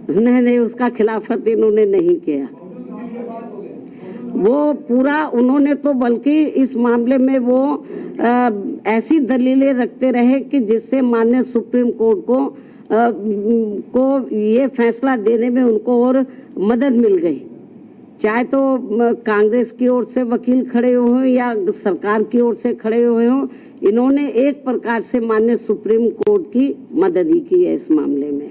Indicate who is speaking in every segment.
Speaker 1: नहीं, उसका खिलाफत इन्होंने नहीं किया। वो पूरा उन्होंने तो बल्कि इस मामले में वो ऐसी दलीलें रखते रहे कि जिससे माननीय सुप्रीम कोर्ट को ये फैसला देने में उनको और मदद मिल गई। चाहे तो कांग्रेस की ओर से वकील खड़े हुए या सरकार की ओर से खड़े हुए हों, इन्होंने एक प्रकार से माननीय सुप्रीम कोर्ट की मदद ही की है इस मामले में।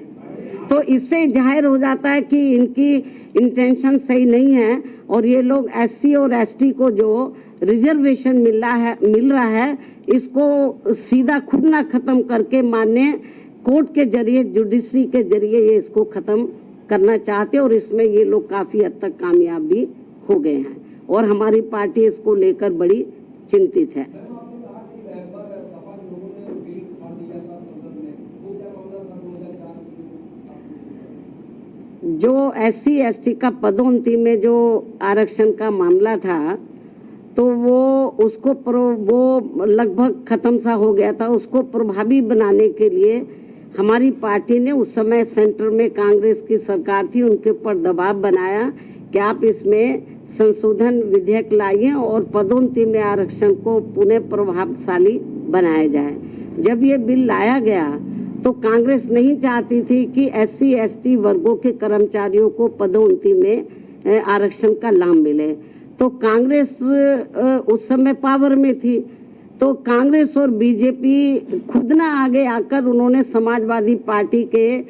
Speaker 1: तो इससे जाहिर हो जाता है कि इनकी इंटेंशन सही नहीं है और ये लोग एससी और एसटी को जो रिजर्वेशन मिल रहा है इसको सीधा खुद ना खत्म करके माननीय कोर्ट के जरिए, जुडिशरी के जरिए ये इसको खत्म करना चाहते हैं और इसमें ये लोग काफी हद तक कामयाब भी हो गए हैं और हमारी पार्टी इसको लेकर बड़ी चिंतित है। जो एससी एसटी का पदोन्नति में जो आरक्षण का मामला था तो वो लगभग खत्म सा हो गया था। उसको प्रभावी बनाने के लिए हमारी पार्टी ने उस समय सेंटर में कांग्रेस की सरकार थी, उनके ऊपर दबाव बनाया कि आप इसमें संशोधन विधेयक लाइए और पदोन्नति में आरक्षण को पुनः प्रभावशाली बनाया जाए। जब ये बिल लाया गया तो कांग्रेस नहीं चाहती थी कि एससी एसटी वर्गों के कर्मचारियों को पदोन्नति में आरक्षण का लाभ मिले। तो कांग्रेस उस समय पावर में थी, तो कांग्रेस और बीजेपी खुद ना आगे आकर उन्होंने समाजवादी पार्टी के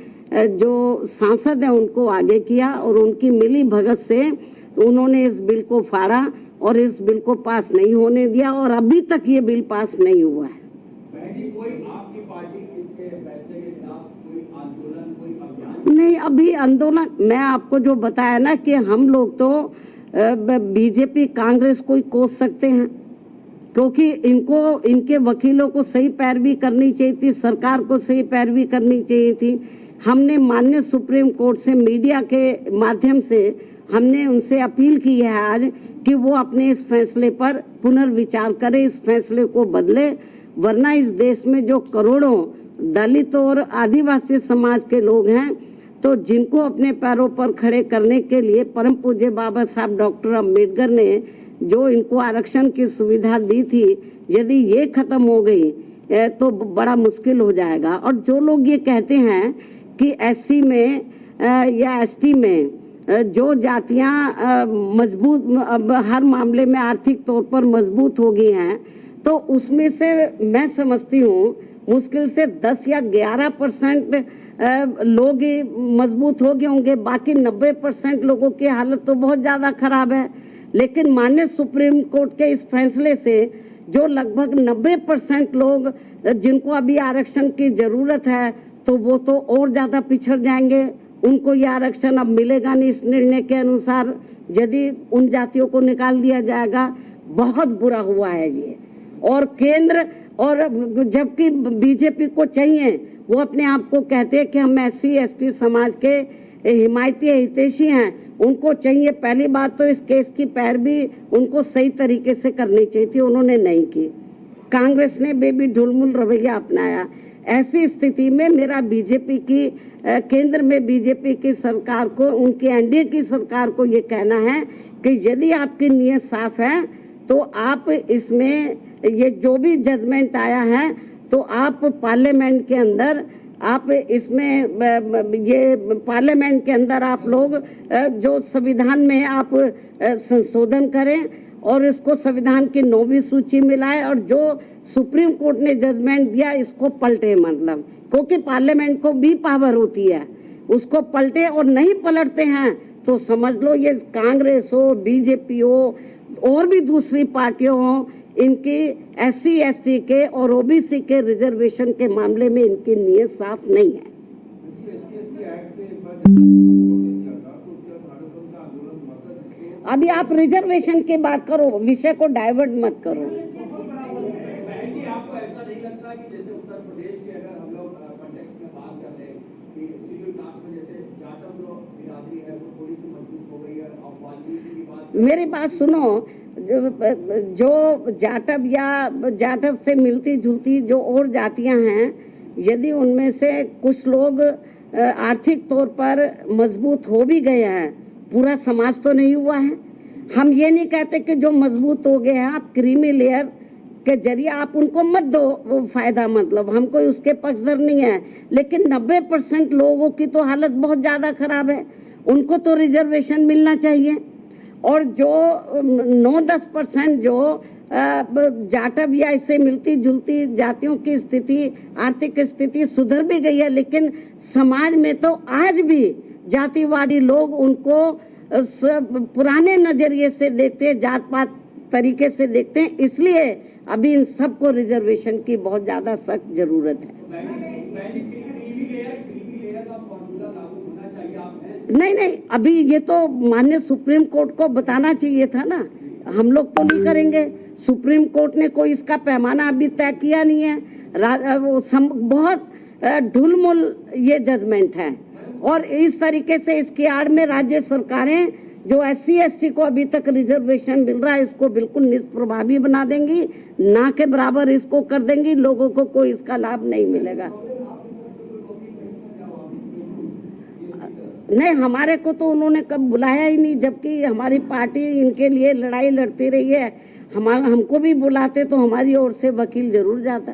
Speaker 1: जो सांसद हैं उनको आगे किया और उनकी मिली भगत से उन्होंने इस बिल को फाड़ा और इस बिल को पास नहीं होने दिया और अभी तक ये बिल पास नहीं हुआ है।
Speaker 2: कोई आपकी पार्टी इसके फैसले के खिलाफ कोई आंदोलन, कोई अभियान?
Speaker 1: नहीं, अभी आंदोलन मैं आपको जो बताया ना कि हम लोग तो बीजेपी कांग्रेस को ही कोस सकते हैं क्योंकि इनके वकीलों को सही पैरवी करनी चाहिए थी, सरकार को सही पैरवी करनी चाहिए थी। हमने माननीय सुप्रीम कोर्ट से मीडिया के माध्यम से हमने उनसे अपील की है आज कि वो अपने इस फैसले पर पुनर्विचार करें, इस फैसले को बदले, वरना इस देश में जो करोड़ों दलित और आदिवासी समाज के लोग हैं तो जिनको अपने पैरों पर खड़े करने के लिए परम पूज्य बाबा साहब डॉक्टर अम्बेडकर ने जो इनको आरक्षण की सुविधा दी थी, यदि ये खत्म हो गई तो बड़ा मुश्किल हो जाएगा। और जो लोग ये कहते हैं कि एससी में या एसटी में जो जातियां मजबूत हर मामले में आर्थिक तौर पर मजबूत हो गई हैं, तो उसमें से मैं समझती हूँ मुश्किल से 10 या 11% लोग ही मजबूत हो गए होंगे, बाकी 90% लोगों की हालत तो बहुत ज्यादा खराब है। लेकिन माननीय सुप्रीम कोर्ट के इस फैसले से जो लगभग 90% लोग जिनको अभी आरक्षण की जरूरत है तो वो तो और ज्यादा पिछड़ जाएंगे, उनको ये आरक्षण अब मिलेगा नहीं। इस निर्णय के अनुसार यदि उन जातियों को निकाल दिया जाएगा, बहुत बुरा हुआ है ये। और केंद्र और जबकि बीजेपी को चाहिए, वो अपने आप को कहते हैं कि हम एससी एसटी समाज के हिमायती हितैषी हैं, उनको चाहिए पहली बात तो इस केस की पैरवी उनको सही तरीके से करनी चाहिए थी, उन्होंने नहीं की। कांग्रेस ने बेबी ढुलमुल रवैया अपनाया। ऐसी स्थिति में मेरा बीजेपी की केंद्र में बीजेपी की सरकार को, उनकी एनडीए की सरकार को ये कहना है कि यदि आपकी नीयत साफ है तो आप इसमें ये जो भी जजमेंट आया है तो आप पार्लियामेंट के अंदर आप इसमें ये पार्लियामेंट के अंदर आप लोग जो संविधान में आप संशोधन करें और इसको संविधान की 9वीं सूची में लाए और जो सुप्रीम कोर्ट ने जजमेंट दिया इसको पलटे, मतलब क्योंकि पार्लियामेंट को भी पावर होती है, उसको पलटे और नहीं पलटते हैं तो समझ लो ये कांग्रेस हो, बीजेपी हो और भी दूसरी पार्टियों हो, इनकी एससी एसटी के और ओबीसी के रिजर्वेशन के मामले में इनकी नीयत साफ नहीं है। अभी आप रिजर्वेशन की बात करो, विषय को डाइवर्ट मत करो।
Speaker 2: आपको ऐसा नहीं लगता कि जैसे उत्तर प्रदेश के अगर हम लोग कॉन्टेक्स्ट में बात कर रहे हैं कि शेड्यूल कास्ट में जैसे जाटव जो बिरादरी है वो थोड़ी सी मजबूत हो गई है और वाल्मीकि की बात,
Speaker 1: मेरी बात सुनो, जो जाटव या जाटव से मिलती जुलती जो और जातियां हैं यदि उनमें से कुछ लोग आर्थिक तौर पर मजबूत हो भी गए हैं, पूरा समाज तो नहीं हुआ है। हम ये नहीं कहते कि जो मजबूत हो गए हैं आप क्रीमी लेयर के जरिए आप उनको मत दो वो फायदा, मतलब हम कोई उसके पक्षधर नहीं है, लेकिन 90% लोगों की तो हालत बहुत ज्यादा खराब है, उनको तो रिजर्वेशन मिलना चाहिए। और जो 9-10% जो जाटव या इससे मिलती जुलती जातियों की स्थिति, आर्थिक स्थिति सुधर भी गई है, लेकिन समाज में तो आज भी जातिवादी लोग उनको पुराने नजरिए से देखते हैं, जात पात तरीके से देखते हैं। इसलिए अभी इन सबको रिजर्वेशन की बहुत ज्यादा सख्त जरूरत है। नहीं, अभी ये तो माननीय सुप्रीम कोर्ट को बताना चाहिए था ना, हम लोग तो नहीं करेंगे। सुप्रीम कोर्ट ने कोई इसका पैमाना अभी तय किया नहीं है। बहुत ढुलमुल ये जजमेंट है, और इस तरीके से इसकी आड़ में राज्य सरकारें जो SC/ST को अभी तक रिजर्वेशन मिल रहा है इसको बिल्कुल निष्प्रभावी बना देंगी, ना के बराबर इसको कर देंगी, लोगों को कोई इसका लाभ नहीं मिलेगा। नहीं, हमारे को तो उन्होंने कब बुलाया ही नहीं, जबकि हमारी पार्टी इनके लिए लड़ाई लड़ती रही है। हमको भी बुलाते तो हमारी ओर से वकील जरूर जाता।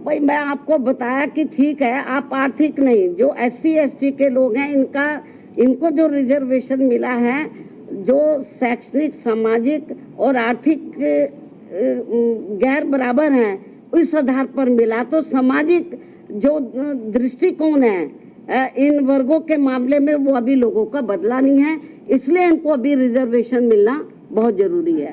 Speaker 1: भाई मैं आपको बताया कि ठीक है, आप आर्थिक नहीं, जो SC/ST के लोग हैं इनको जो रिजर्वेशन मिला है, जो शैक्षणिक, सामाजिक और आर्थिक गैर बराबर हैं, इस आधार पर मिला। तो सामाजिक जो दृष्टिकोण है इन वर्गों के मामले में वो अभी लोगों का बदला नहीं है, इसलिए इनको अभी रिजर्वेशन मिलना बहुत जरूरी है।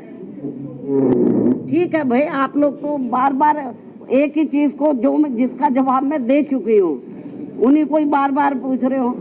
Speaker 1: ठीक है भाई, आप लोग तो बार बार एक ही चीज को जिसका जवाब मैं दे चुकी हूँ, उन्हीं को ही बार बार पूछ रहे हो।